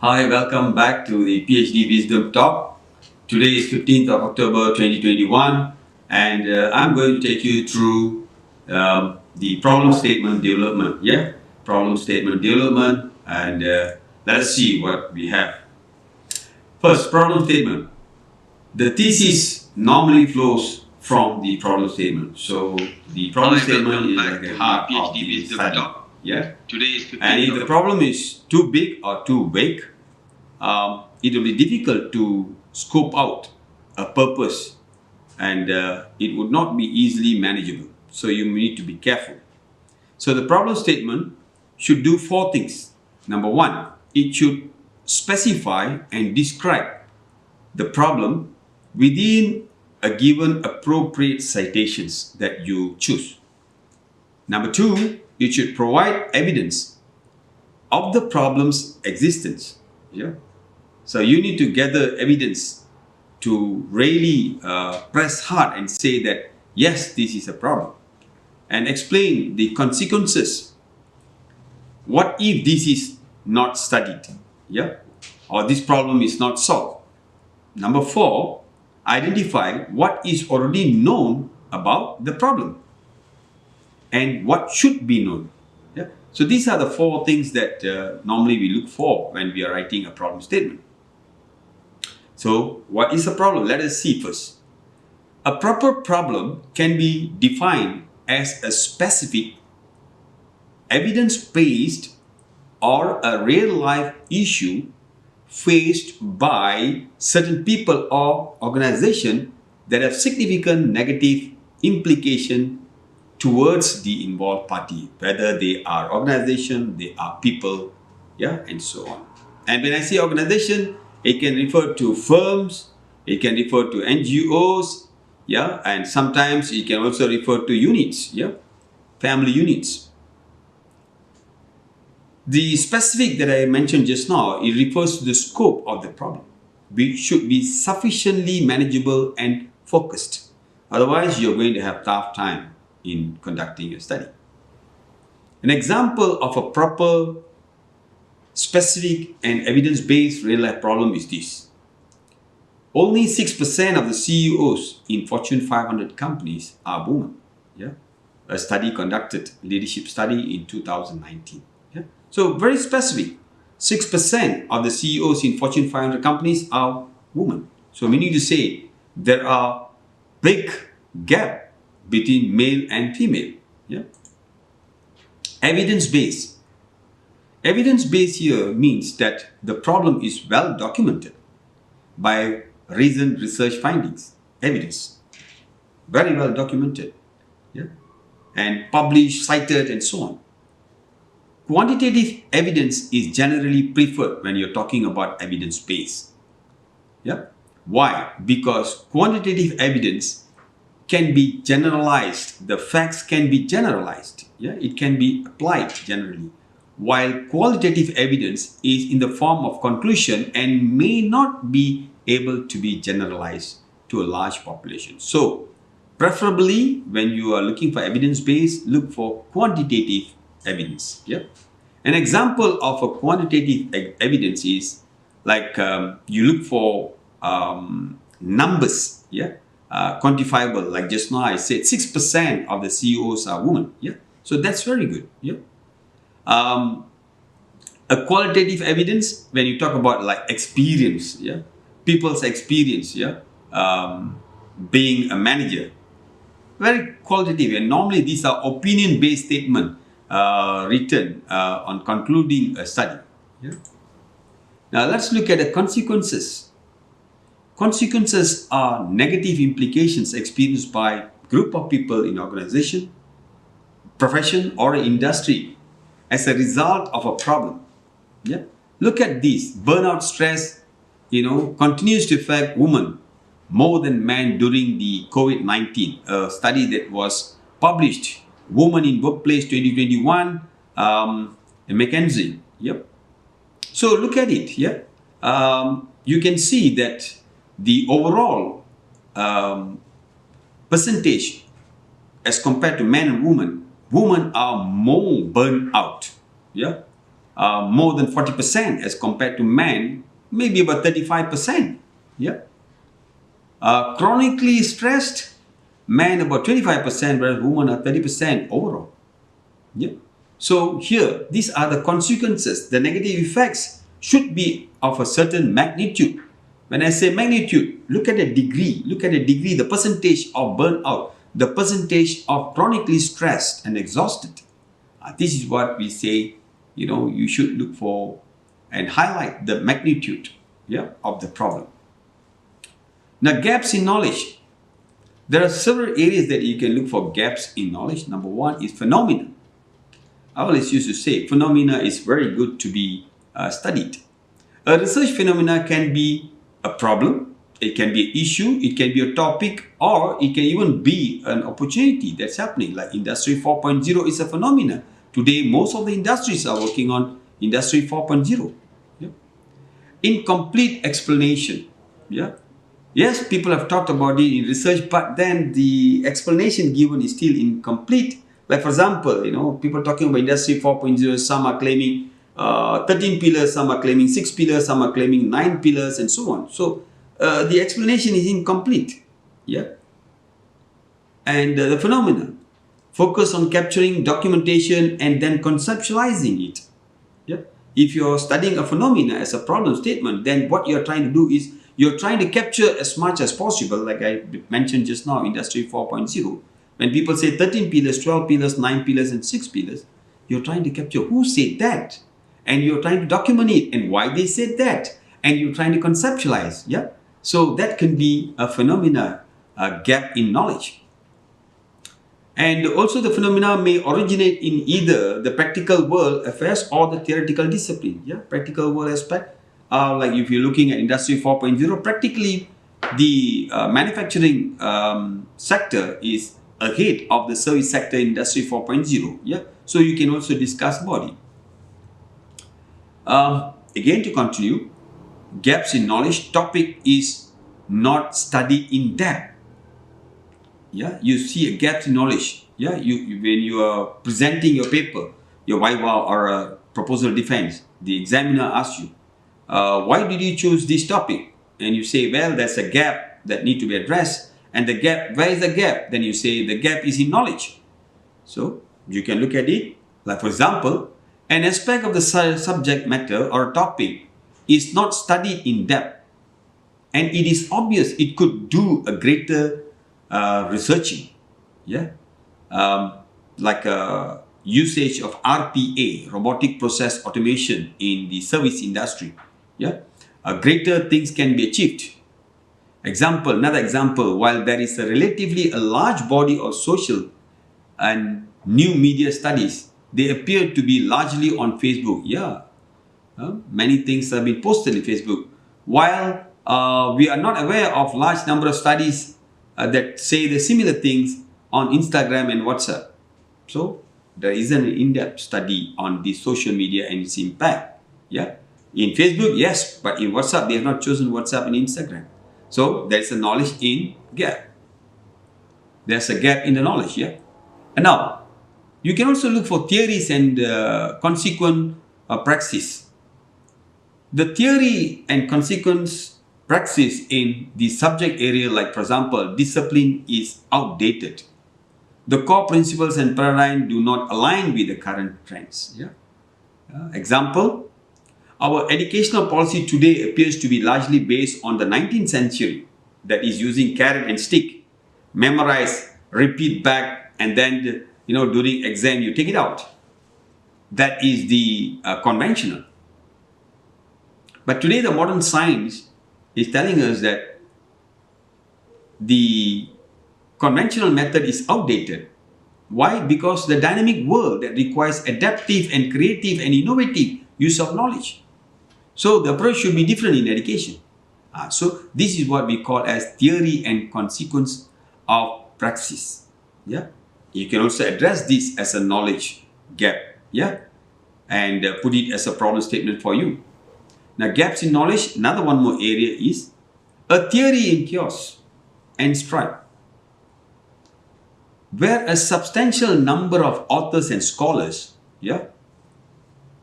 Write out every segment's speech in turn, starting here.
Hi, welcome back to the PhD Wisdom Talk. Today is 15th of October 2021 and I'm going to take you through the problem statement development. Problem statement development and let's see what we have. First, problem statement. The thesis normally flows from the problem statement. So the problem statement is like the heart of the study. Today is 15th. And if the problem is too big or too vague, it will be difficult to scope out a purpose and it would not be easily manageable. So you need to be careful. So the problem statement should do four things. Number one, it should specify and describe the problem within a given appropriate citations that you choose. Number two, it should provide evidence of the problem's existence. So you need to gather evidence to really press hard and say that yes, this is a problem, and explain the consequences. What if this is not studied, or this problem is not solved? Number four, identify what is already known about the problem and what should be known. So these are the four things that normally we look for when we are writing a problem statement. So what is a problem? Let us see first. A proper problem can be defined as a specific, evidence-based or a real-life issue faced by certain people or organization that have significant negative implication towards the involved party, whether they are organization, they are people, and so on. And when I say organization, it can refer to firms, it can refer to NGOs, and sometimes it can also refer to units, family units. The specific that I mentioned just now, it refers to the scope of the problem, which should be sufficiently manageable and focused. Otherwise, you're going to have tough time in conducting a study. An example of a proper, specific and evidence-based real-life problem is this. Only 6% of the CEOs in Fortune 500 companies are women. A study conducted, leadership study in 2019. So very specific. 6% of the CEOs in Fortune 500 companies are women. So meaning to say there are big gap between male and female. Evidence-based. Evidence-based here means that the problem is well documented by recent research findings, evidence, very well documented, and published, cited, and so on. Quantitative evidence is generally preferred when you're talking about evidence-based. Why? Because quantitative evidence can be generalized. The facts can be generalized. It can be applied generally. While qualitative evidence is in the form of conclusion and may not be able to be generalized to a large population. So, preferably when you are looking for evidence-based, look for quantitative evidence. An example of a quantitative evidence is like you look for numbers, quantifiable. Like just now I said 6% of the CEOs are women. So that's very good. A qualitative evidence, when you talk about like experience, people's experience, being a manager, very qualitative. And normally these are opinion-based statements written on concluding a study. Now let's look at the consequences. Consequences are negative implications experienced by a group of people in organization, profession, or industry as a result of a problem. Look at this. Burnout stress, continues to affect women more than men during the COVID-19. A study that was published, Women in Workplace 2021, McKinsey. So look at it. You can see that the overall percentage as compared to men and women are more burned out. more than 40% as compared to men, maybe about 35%. Yeah. Chronically stressed, men about 25%, whereas women are 30% overall. Yeah. So here, these are the consequences. The negative effects should be of a certain magnitude. When I say magnitude, look at the degree. Look at the degree, the percentage of burnout, the percentage of chronically stressed and exhausted. This is what we say, you should look for and highlight the magnitude, of the problem. Now, gaps in knowledge. There are several areas that you can look for gaps in knowledge. Number one is phenomena. I always used to say phenomena is very good to be studied. A research phenomena can be a problem, it can be an issue, it can be a topic, or it can even be an opportunity that's happening. Like Industry 4.0 is a phenomena. Today, most of the industries are working on Industry 4.0. Yeah. Incomplete explanation. Yeah. Yes, people have talked about it in research, but then the explanation given is still incomplete. Like for example, people talking about Industry 4.0, some are claiming 13 pillars, some are claiming 6 pillars, some are claiming 9 pillars, and so on. So the explanation is incomplete. Yeah. And the phenomena focus on capturing documentation and then conceptualizing it. Yeah. If you're studying a phenomena as a problem statement, then what you're trying to do is you're trying to capture as much as possible, like I mentioned just now, Industry 4.0. When people say 13 pillars, 12 pillars, 9 pillars, and 6 pillars, you're trying to capture who said that. And you're trying to document it and why they said that. And you're trying to conceptualize. Yeah. So that can be a phenomena, a gap in knowledge. And also the phenomena may originate in either the practical world affairs or the theoretical discipline. Yeah, practical world aspect. Like if you're looking at Industry 4.0, practically the manufacturing sector is ahead of the service sector in Industry 4.0. Yeah, so you can also discuss about it. Again, to continue, gaps in knowledge topic is not studied in depth. Yeah, you see a gap in knowledge. Yeah, when you are presenting your paper, your viva or a proposal defense, the examiner asks you, why did you choose this topic? And you say, well, there's a gap that need to be addressed. And the gap, where is the gap? Then you say the gap is in knowledge. So you can look at it. Like for example, an aspect of the subject matter or topic is not studied in depth. And it is obvious it could do a greater researching. Yeah. Like usage of RPA, robotic process automation in the service industry. Yeah. Greater things can be achieved. Another example, while there is a relatively large body of social and new media studies, they appear to be largely on Facebook. Yeah. Many things have been posted in Facebook. While we are not aware of large number of studies that say the similar things on Instagram and WhatsApp. So there isn't an in-depth study on the social media and its impact. Yeah. In Facebook, yes, but in WhatsApp, they have not chosen WhatsApp and Instagram. So there's a knowledge in gap. There's a gap in the knowledge. Yeah. And now, you can also look for theories and consequent praxis. The theory and consequence praxis in the subject area, like for example, discipline is outdated. The core principles and paradigm do not align with the current trends. Yeah. Example, our educational policy today appears to be largely based on the 19th century, that is using carrot and stick, memorize, repeat back, and then during exam you take it out. That is the conventional. But today the modern science is telling us that the conventional method is outdated. Why? Because the dynamic world that requires adaptive and creative and innovative use of knowledge. So the approach should be different in education. So this is what we call as theory and consequence of praxis. Yeah, you can also address this as a knowledge gap. Yeah, and put it as a problem statement for you. Now, gaps in knowledge. Another one more area is a theory in chaos and strife, where a substantial number of authors and scholars,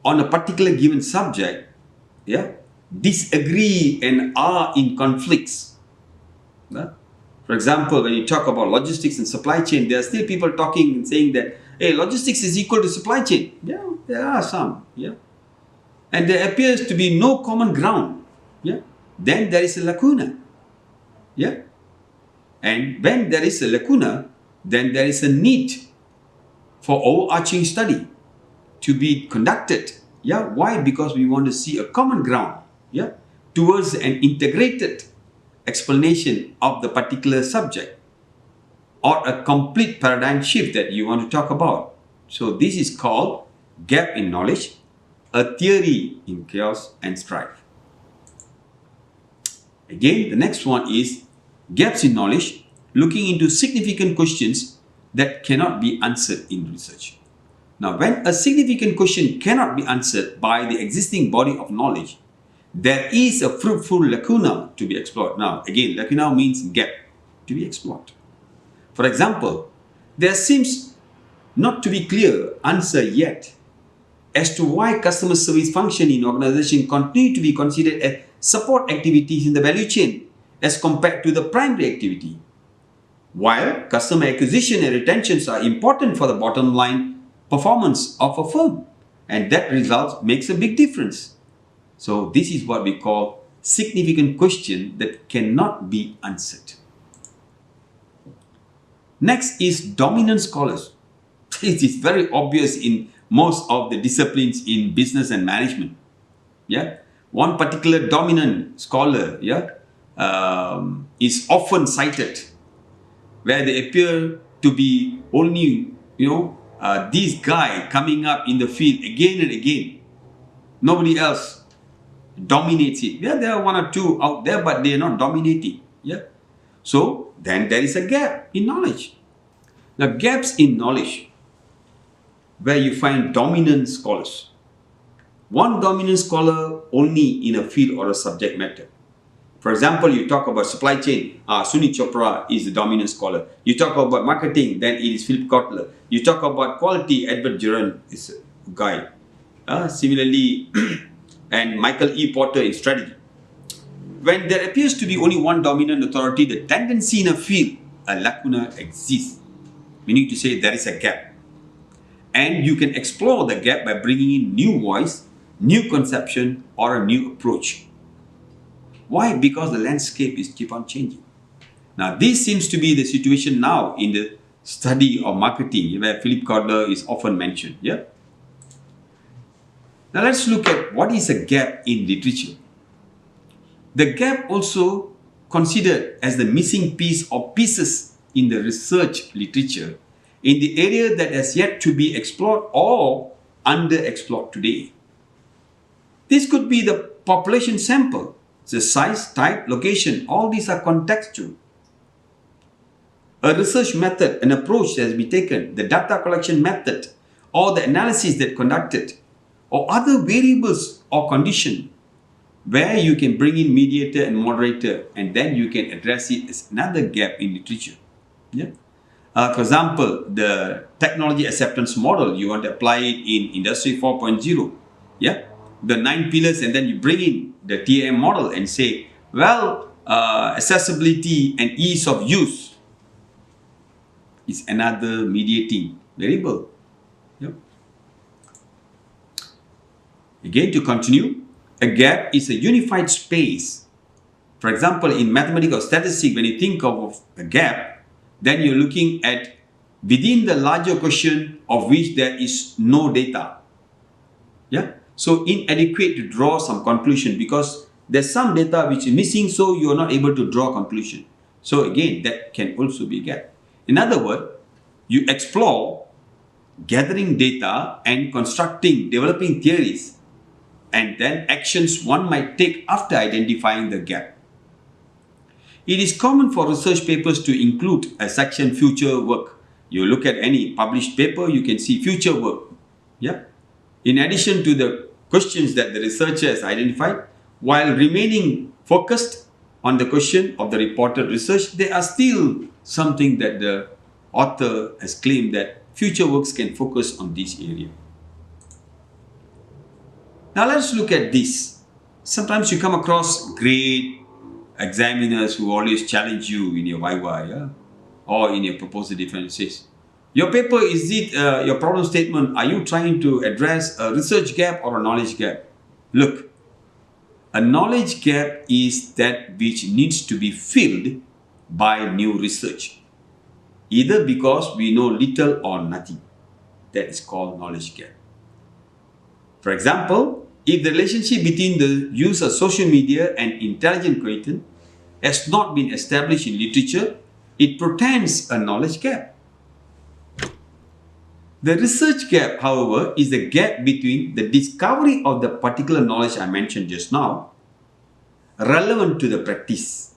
on a particular given subject, yeah, disagree and are in conflicts. Yeah? For example, when you talk about logistics and supply chain, there are still people talking and saying that, hey, logistics is equal to supply chain. Yeah, there are some. Yeah. And there appears to be no common ground. Yeah. Then there is a lacuna. Yeah. And when there is a lacuna, then there is a need for overarching study to be conducted. Yeah. Why? Because we want to see a common ground. Yeah. Towards an integrated explanation of the particular subject, or a complete paradigm shift that you want to talk about. So this is called gap in knowledge, a theory in chaos and strife. Again, the next one is gaps in knowledge, looking into significant questions that cannot be answered in research. Now, when a significant question cannot be answered by the existing body of knowledge, there is a fruitful lacuna to be explored. Now, again, lacuna means gap to be explored. For example, there seems not to be clear answer yet as to why customer service function in organization continue to be considered as support activities in the value chain as compared to the primary activity. While customer acquisition and retentions are important for the bottom line performance of a firm, and that result makes a big difference. So this is what we call significant question that cannot be answered. Next is dominant scholars. It is very obvious in most of the disciplines in business and management. Yeah, one particular dominant scholar, yeah, is often cited, where they appear to be only, this guy coming up in the field again and again. Nobody else dominates it. Yeah, there are one or two out there, but they are not dominating. Yeah, so then there is a gap in knowledge. Now, gaps in knowledge, where you find dominant scholars. One dominant scholar only in a field or a subject matter. For example, you talk about supply chain, Sunil Chopra is the dominant scholar. You talk about marketing, then it is Philip Kotler. You talk about quality, Edward Giron is a guy. Similarly, and Michael E. Porter in strategy. When there appears to be only one dominant authority, the tendency in a field, a lacuna exists. Meaning to say there is a gap. And you can explore the gap by bringing in new voice, new conception, or a new approach. Why? Because the landscape is keep on changing. Now, this seems to be the situation now in the study of marketing, where Philip Kotler is often mentioned. Yeah. Now, let's look at what is a gap in literature. The gap also considered as the missing piece or pieces in the research literature in the area that has yet to be explored or underexplored today. This could be the population sample, the size, type, location, all these are contextual. A research method, an approach that has been taken, the data collection method, or the analysis that conducted, or other variables or condition where you can bring in mediator and moderator, and then you can address it as another gap in literature. Yeah. For example, the technology acceptance model, you want to apply it in Industry 4.0. Yeah. The 9 pillars, and then you bring in the TAM model and say, well, accessibility and ease of use is another mediating variable. Yep. Again, to continue, a gap is a unified space. For example, in mathematics or statistics, when you think of a gap, then you're looking at within the larger question of which there is no data. Yeah. So inadequate to draw some conclusion because there's some data which is missing, so you're not able to draw a conclusion. So again, that can also be a gap. In other words, you explore gathering data and constructing, developing theories, and then actions one might take after identifying the gap. It is common for research papers to include a section future work. You look at any published paper, you can see future work. Yeah. In addition to the questions that the researcher has identified, while remaining focused on the question of the reported research, there are still something that the author has claimed that future works can focus on this area. Now let's look at this. Sometimes you come across great examiners who always challenge you in your Viva, yeah? Or in your proposal defenses. Your paper, is it your problem statement, are you trying to address a research gap or a knowledge gap? Look, a knowledge gap is that which needs to be filled by new research, either because we know little or nothing. That is called knowledge gap. For example, if the relationship between the use of social media and intelligent creation has not been established in literature, it portends a knowledge gap. The research gap, however, is the gap between the discovery of the particular knowledge I mentioned just now, relevant to the practice,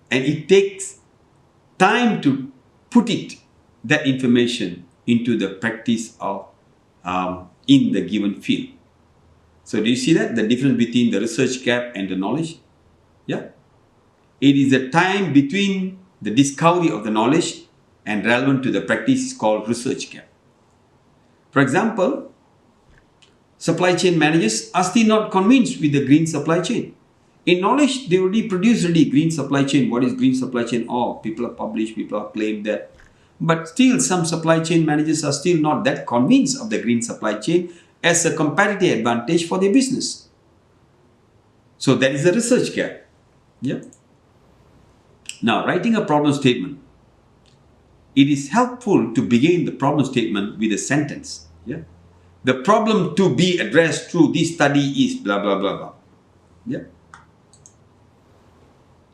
and it takes time to put that information into the practice of in the given field. So do you see that? The difference between the research gap and the knowledge? Yeah. It is the time between the discovery of the knowledge and relevant to the practice is called research gap. For example, supply chain managers are still not convinced with the green supply chain. In knowledge, they already produce green supply chain. What is green supply chain? Oh, people have published, people have claimed that. But still, some supply chain managers are still not that convinced of the green supply chain as a competitive advantage for their business. So that is the research gap. Yeah. Now, writing a problem statement. It is helpful to begin the problem statement with a sentence. Yeah. The problem to be addressed through this study is blah, blah, blah, blah. Yeah.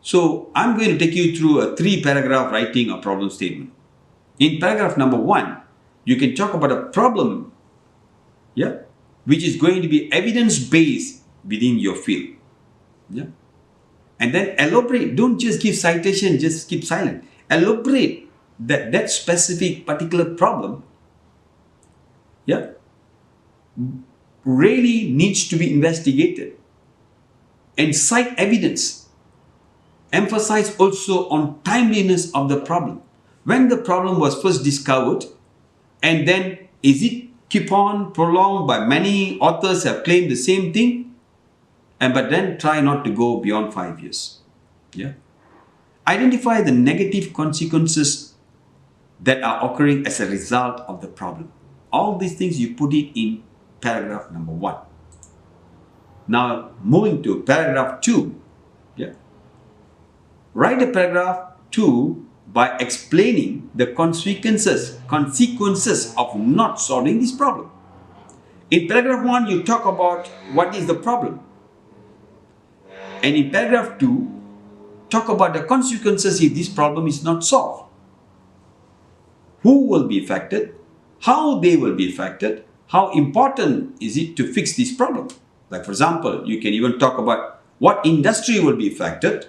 So I'm going to take you through a 3-paragraph writing a problem statement. In paragraph number 1, you can talk about a problem, yeah, which is going to be evidence-based within your field. Yeah. And then elaborate. Don't just give citation, just keep silent. Elaborate that specific particular problem, yeah, really needs to be investigated. And cite evidence. Emphasize also on timeliness of the problem. When the problem was first discovered, and then is it keep on prolonged by many authors have claimed the same thing, but then try not to go beyond 5 years. Yeah. Identify the negative consequences that are occurring as a result of the problem. All these things you put it in paragraph number 1. Now moving to paragraph 2. Yeah. Write a paragraph 2 by explaining the consequences of not solving this problem. In paragraph 1, you talk about what is the problem. And in paragraph 2, talk about the consequences if this problem is not solved. Who will be affected? How they will be affected? How important is it to fix this problem? Like for example, you can even talk about what industry will be affected,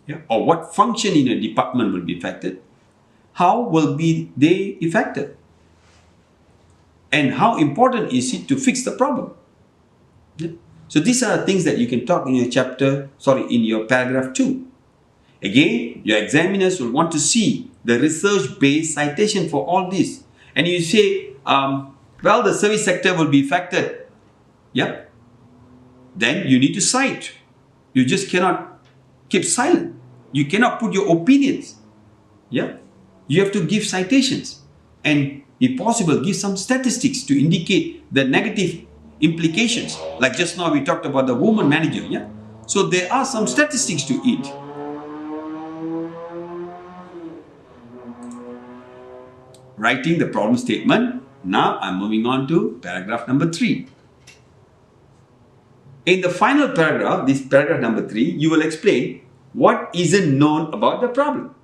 yeah, or what function in a department will be affected. How will be they affected? And how important is it to fix the problem? Yeah. So these are things that you can talk in your in your paragraph 2. Again, your examiners will want to see the research-based citation for all this. And you say, well, the service sector will be affected. Yeah. Then you need to cite. You just cannot keep silent. You cannot put your opinions. Yeah. You have to give citations. And if possible, give some statistics to indicate the negative implications. Like just now we talked about the woman manager. Yeah. So there are some statistics to it. Writing the problem statement. Now I'm moving on to paragraph number 3. In the final paragraph, this paragraph number 3, you will explain what isn't known about the problem.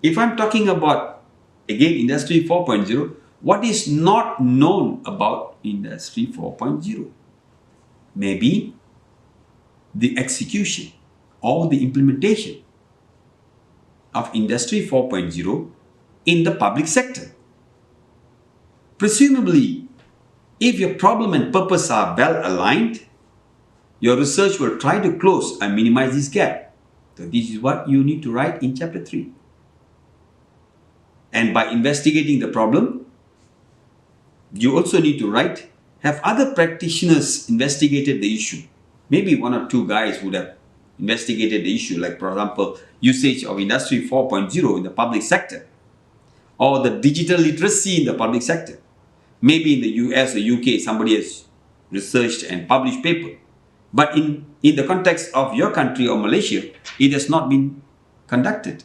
If I'm talking about, again, Industry 4.0, what is not known about Industry 4.0? Maybe the execution or the implementation of Industry 4.0 in the public sector. Presumably, if your problem and purpose are well aligned, your research will try to close and minimize this gap. So this is what you need to write in chapter 3. And by investigating the problem, You also need to write, have other practitioners investigated the issue? Maybe one or two guys would have investigated the issue, like for example, usage of Industry 4.0 in the public sector, or the digital literacy in the public sector. Maybe in the US or UK, somebody has researched and published paper. But in the context of your country or Malaysia, it has not been conducted.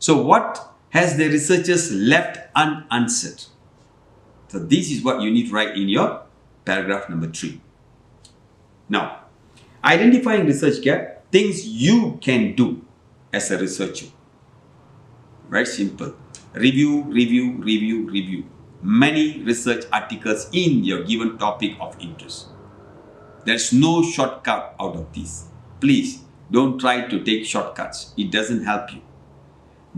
So what has the researchers left unanswered? So this is what you need to write in your paragraph number 3. Now, identifying research gap, things you can do as a researcher. Very simple. Review, review, review, review. Many research articles in your given topic of interest. There's no shortcut out of this. Please don't try to take shortcuts. It doesn't help you.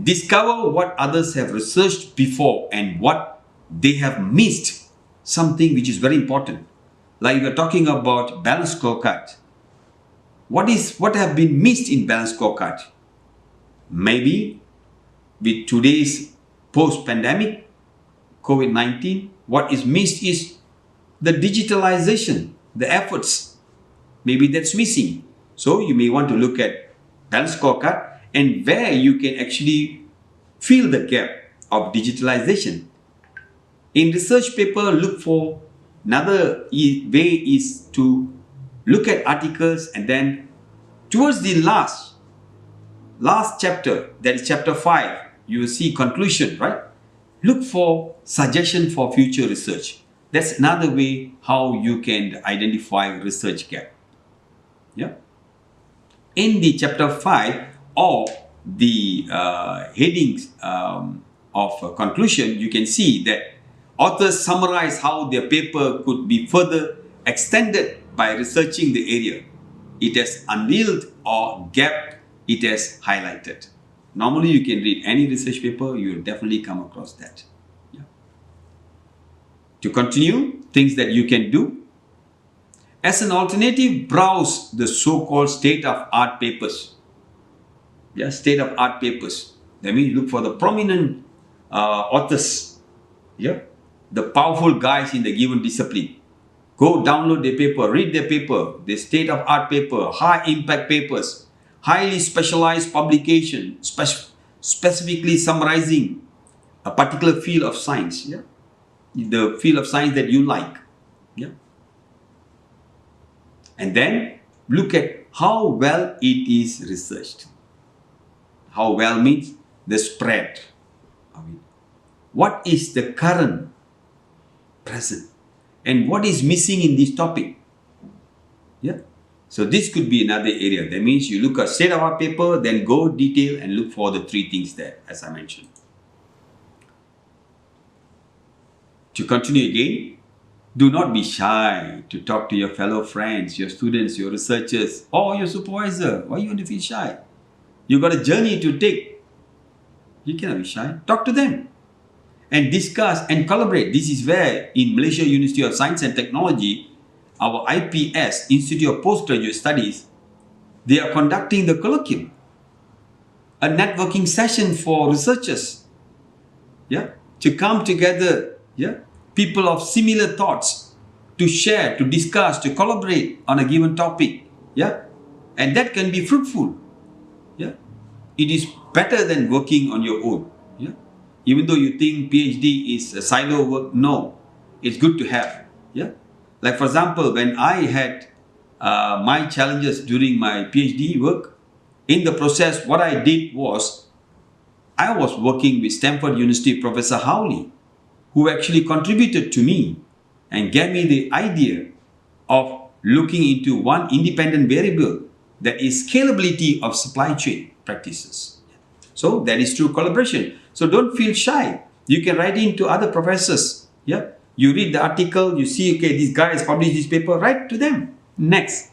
Discover what others have researched before and what they have missed. Something which is very important. Like we're talking about balanced scorecard. What have been missed in balanced scorecard? Maybe with today's post-pandemic, COVID-19, what is missed is the digitalization, the efforts. Maybe that's missing. So you may want to look at balanced scorecard and where you can actually fill the gap of digitalization. In research paper, look for another way is to look at articles and then towards the last chapter, that is chapter 5, you will see conclusion, right? Look for suggestion for future research. That's another way how you can identify research gap. Yeah. In the chapter 5 or the headings of conclusion, you can see that authors summarize how their paper could be further extended by researching the area it has unveiled or gap it has highlighted. Normally, you can read any research paper, you will definitely come across that. Yeah. To continue, things that you can do. As an alternative, browse the so-called state-of-art papers. Yeah, state-of-art papers. That means look for the prominent authors. Yeah, the powerful guys in the given discipline. Go download their paper, read their paper, the state-of-art paper, high-impact papers, highly specialized publication, specifically summarizing a particular field of science. Yeah, the field of science that you like. Yeah, and then look at how well it is researched. How well means the spread. What is the current, present, and what is missing in this topic? Yeah. So this could be another area. That means you look at state-of-art paper, then go detail and look for the 3 things there, as I mentioned. To continue again, do not be shy to talk to your fellow friends, your students, your researchers, or your supervisor. Why you want to feel shy? You've got a journey to take. You cannot be shy. Talk to them and discuss and collaborate. This is where in Malaysia University of Science and Technology, our IPS, Institute of Postgraduate Studies, they are conducting the colloquium, a networking session for researchers, yeah, to come together, yeah, people of similar thoughts, to share, to discuss, to collaborate on a given topic, yeah, and that can be fruitful, yeah. It is better than working on your own, yeah. Even though you think PhD is a silo work, no, it's good to have, yeah. Like for example, when I had my challenges during my PhD work, in the process, what I did was, I was working with Stanford University Professor Howley, who actually contributed to me and gave me the idea of looking into one independent variable, that is scalability of supply chain practices. So that is true collaboration. So don't feel shy. You can write in to other professors, yeah. You read the article, you see, okay, this guy has published this paper, write to them. Next,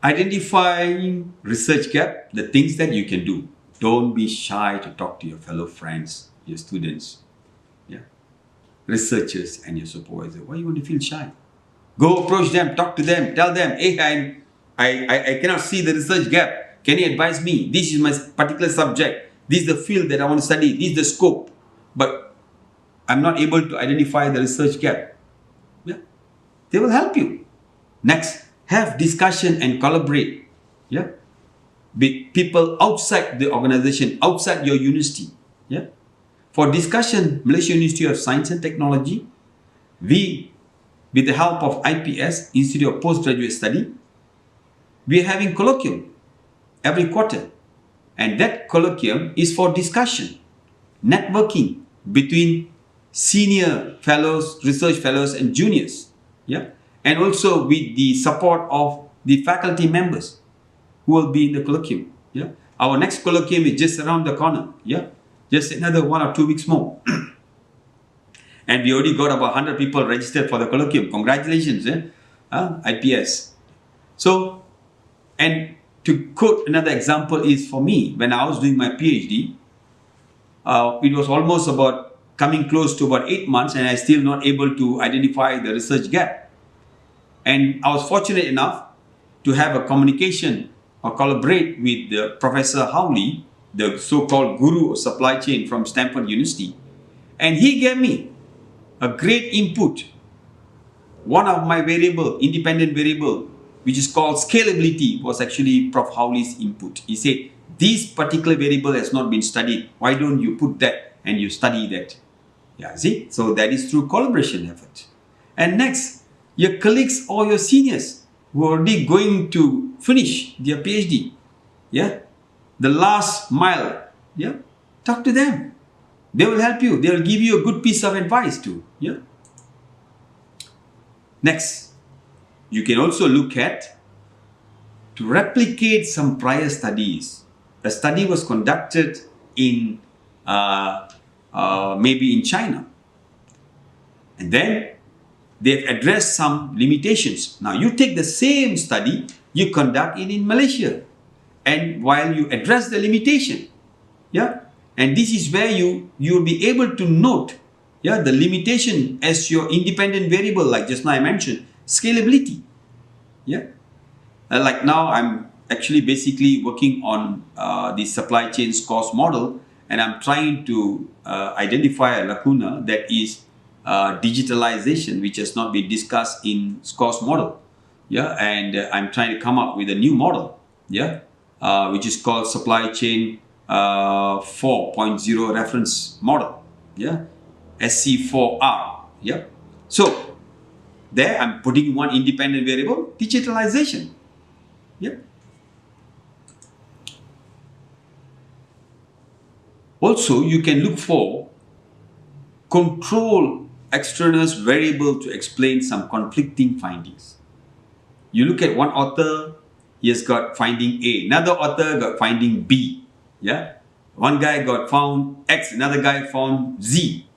identifying research gap, the things that you can do. Don't be shy to talk to your fellow friends, your students, yeah, researchers and your supervisor. Why you want to feel shy? Go approach them, talk to them, tell them, hey, I cannot see the research gap. Can you advise me? This is my particular subject. This is the field that I want to study. This is the scope. But I'm not able to identify the research gap. Yeah, they will help you. Next, have discussion and collaborate. Yeah, with people outside the organization, outside your university. Yeah, for discussion, Malaysia University of Science and Technology, we, with the help of IPS, Institute of Postgraduate Study, we are having colloquium every quarter, and that colloquium is for discussion, networking between senior fellows, research fellows, and juniors. Yeah, and also with the support of the faculty members who will be in the colloquium. Yeah, our next colloquium is just around the corner. Yeah, just another 1 or 2 weeks more. And we already got about 100 people registered for the colloquium. Congratulations, IPS. So, and to quote another example is for me, when I was doing my PhD, it was almost about coming close to about 8 months and I still not able to identify the research gap. And I was fortunate enough to have a communication or collaborate with Professor Howley, the so-called guru of supply chain from Stanford University. And he gave me a great input. One of my variable, independent variable, which is called scalability, was actually Prof. Howley's input. He said, this particular variable has not been studied. Why don't you put that and you study that? Yeah, see? So that is through collaboration effort. And next, your colleagues or your seniors who are already going to finish their PhD, yeah, the last mile, yeah, talk to them. They will help you. They will give you a good piece of advice too. Yeah. Next, you can also look at to replicate some prior studies. A study was conducted in maybe in China, and then they've addressed some limitations. Now you take the same study, you conduct it in Malaysia, and while you address the limitation, yeah. And this is where you'll be able to note, yeah, the limitation as your independent variable, like just now I mentioned, scalability. Yeah. Like now I'm actually basically working on the supply chain cost model, and I'm trying to identify a lacuna that is digitalization, which has not been discussed in cost model. Yeah. And I'm trying to come up with a new model. Yeah. Which is called supply chain 4.0 reference model, yeah, SC4R, yeah. So there I'm putting one independent variable, digitalization, yeah. Also, you can look for control extraneous variable to explain some conflicting findings. You look at one author, he has got finding A, another author got finding B. Yeah, one guy got found X, another guy found Z,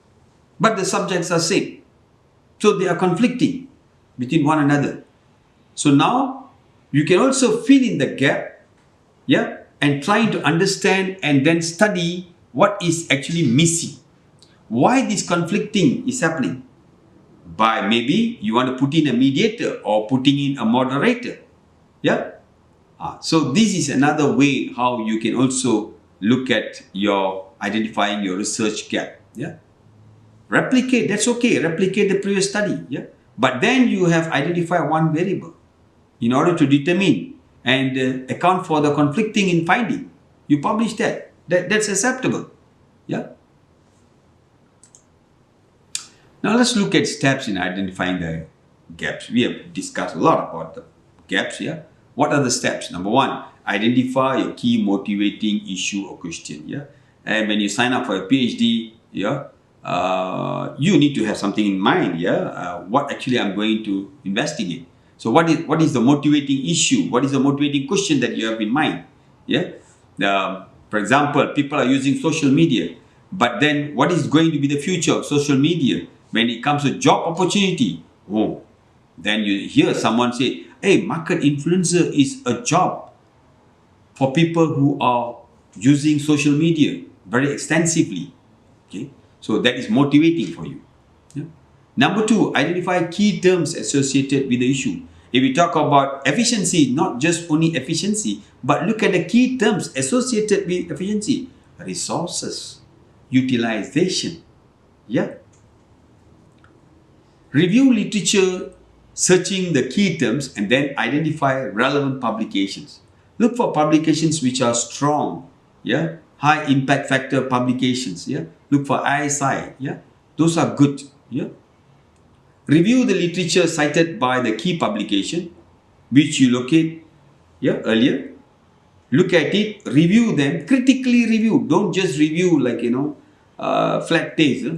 but the subjects are same, so they are conflicting between one another. So now you can also fill in the gap, yeah, and trying to understand and then study what is actually missing, why this conflicting is happening. By maybe you want to put in a mediator or putting in a moderator, yeah. So this is another way how you can also look at your identifying your research gap. Yeah, replicate, that's okay. Replicate the previous study. Yeah, but then you have identified one variable in order to determine and account for the conflicting in finding. You publish that. That's acceptable. Yeah. Now let's look at steps in identifying the gaps. We have discussed a lot about the gaps. Yeah. What are the steps? Number one, identify your key motivating issue or question. Yeah, and when you sign up for a PhD, yeah, you need to have something in mind. Yeah, what actually I'm going to investigate. So what is the motivating issue? What is the motivating question that you have in mind? Yeah, for example, people are using social media, but then what is going to be the future of social media when it comes to job opportunity? Oh, then you hear someone say, hey, market influencer is a job for people who are using social media very extensively. Okay, so that is motivating for you. Yeah. Number two, identify key terms associated with the issue. If we talk about efficiency, not just only efficiency, but look at the key terms associated with efficiency. Resources, utilization, yeah, Review literature, searching the key terms, and then identify relevant publications. Look for publications which are strong, yeah, high impact factor publications, yeah. Look for ISI, yeah, those are good, yeah. Review the literature cited by the key publication, which you locate, yeah, earlier. Look at it, review them, critically review. Don't just review like flat taste.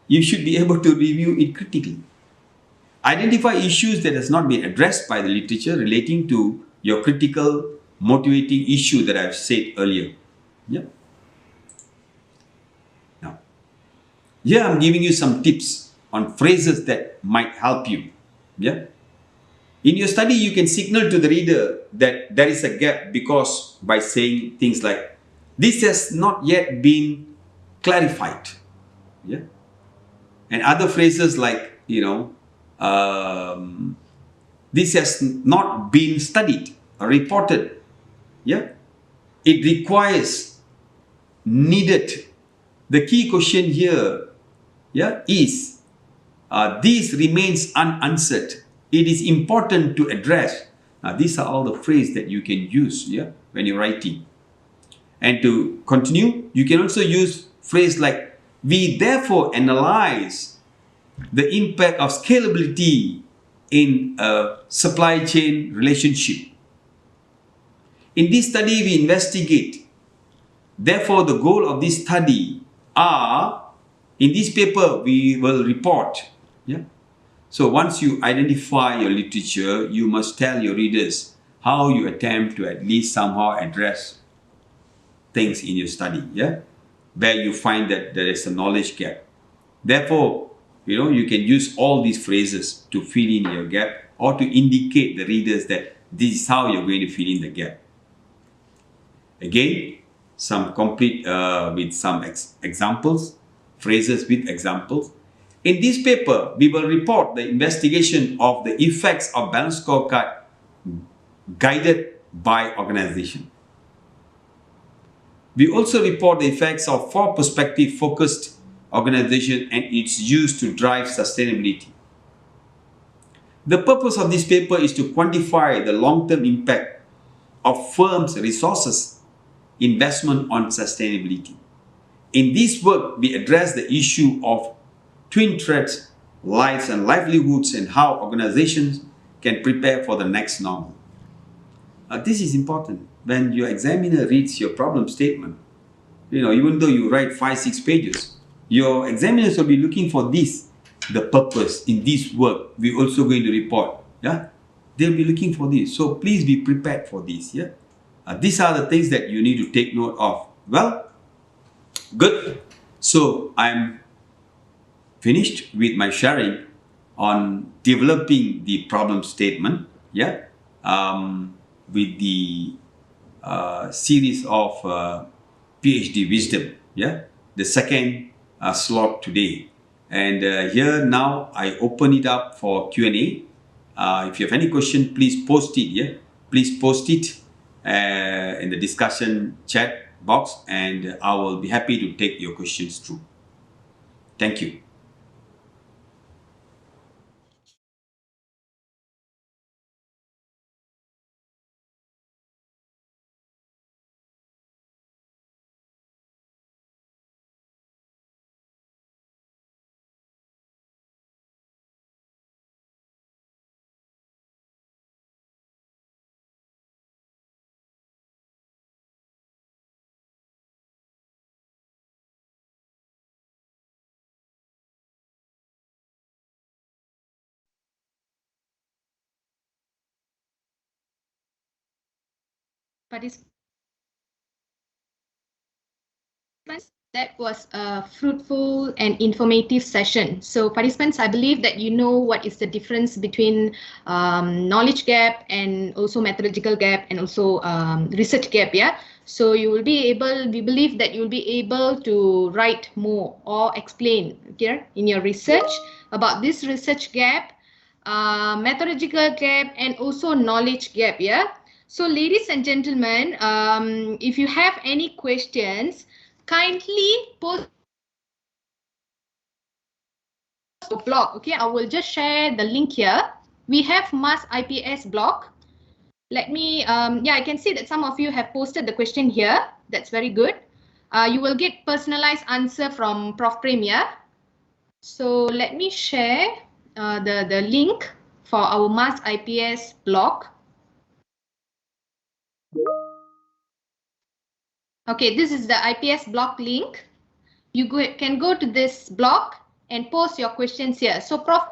You should be able to review it critically. Identify issues that has not been addressed by the literature relating to your critical motivating issue that I've said earlier. Yeah. Now, here I'm giving you some tips on phrases that might help you. Yeah. In your study, you can signal to the reader that there is a gap because by saying things like, this has not yet been clarified. Yeah. And other phrases like, this has not been studied or reported. Yeah. It requires, needed. The key question here, yeah, is this remains unanswered. It is important to address. Now, these are all the phrases that you can use, yeah, when you're writing. And to continue, you can also use phrase like, we therefore analyze the impact of scalability in a supply chain relationship. In this study, we investigate. Therefore, the goal of this study are, in this paper, we will report. Yeah. So once you identify your literature, you must tell your readers how you attempt to at least somehow address things in your study. Yeah. Where you find that there is a knowledge gap. Therefore, you can use all these phrases to fill in your gap or to indicate the readers that this is how you're going to fill in the gap. Again, some complete with some examples, phrases with examples. In this paper, we will report the investigation of the effects of balanced scorecard guided by organization. We also report the effects of four perspective focused organization and its use to drive sustainability. The purpose of this paper is to quantify the long-term impact of firms' resources investment on sustainability. In this work, we address the issue of twin threats, lives and livelihoods, and how organizations can prepare for the next normal. This is important. When your examiner reads your problem statement, even though you write 5-6 pages, your examiners will be looking for this, the purpose in this work. We're also going to report. Yeah, they'll be looking for this. So please be prepared for this. Yeah, these are the things that you need to take note of. Well, good. So I'm finished with my sharing on developing the problem statement. Yeah, with the series of PhD wisdom. Yeah, the second slot today. And here now I open it up for Q&A. If you have any question, please post it. Yeah, please post it in the discussion chat box, and I will be happy to take your questions through. Thank you. Participants, that was a fruitful and informative session. So participants, I believe that you know what is the difference between knowledge gap and also methodological gap and also research gap. Yeah. So you will be able, we believe that you will be able to write more or explain here in your research about this research gap, methodological gap, and also knowledge gap. Yeah. So ladies and gentlemen, if you have any questions, kindly post blog. Okay, I will just share the link here. We have Must IPS blog. Let me, yeah, I can see that some of you have posted the question here. That's very good. You will get personalized answer from Prof. Premier. So let me share the link for our Must IPS blog. Okay, this is the IPS blog link. You can go to this blog and post your questions here. So Prof,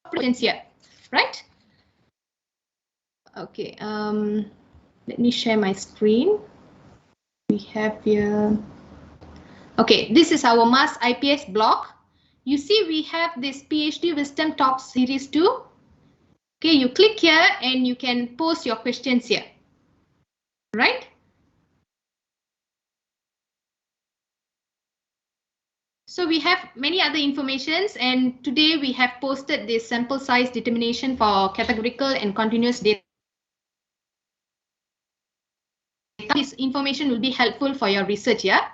questions here, right? Okay, let me share my screen. We have here. Okay, this is our Must IPS blog. You see we have this PhD Wisdom Talk Series 2. Okay, you click here and you can post your questions here, right? So we have many other informations, and today we have posted this sample size determination for categorical and continuous data. This information will be helpful for your research, yeah?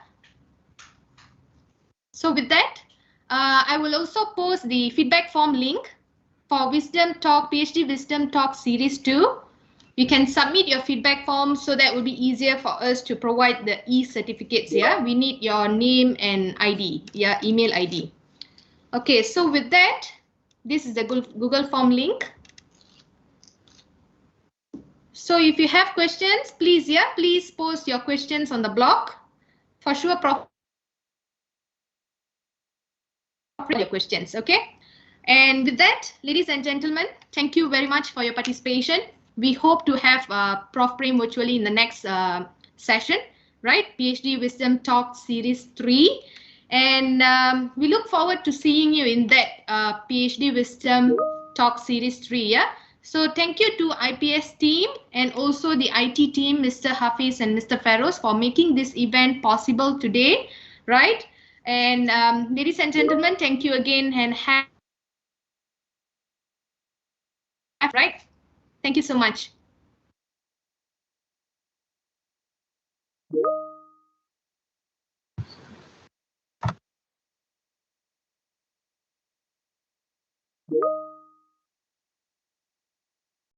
So with that, I will also post the feedback form link for Wisdom Talk, PhD Wisdom Talk Series 2. You can submit your feedback form, so that will be easier for us to provide the e-certificates. Yeah, we need your name and ID, yeah, email ID. Okay, so with that, this is the Google form link. So if you have questions, please, yeah, please post your questions on the blog. For sure, your questions, okay? And with that, ladies and gentlemen, thank you very much for your participation. We hope to have Prof. Prem virtually in the next session, right? PhD Wisdom Talk Series 3. And we look forward to seeing you in that PhD Wisdom Talk Series 3, yeah? So thank you to IPS team and also the IT team, Mr. Hafiz and Mr. Feroz, for making this event possible today, right? And ladies and gentlemen, thank you again, and have right. Thank you so much.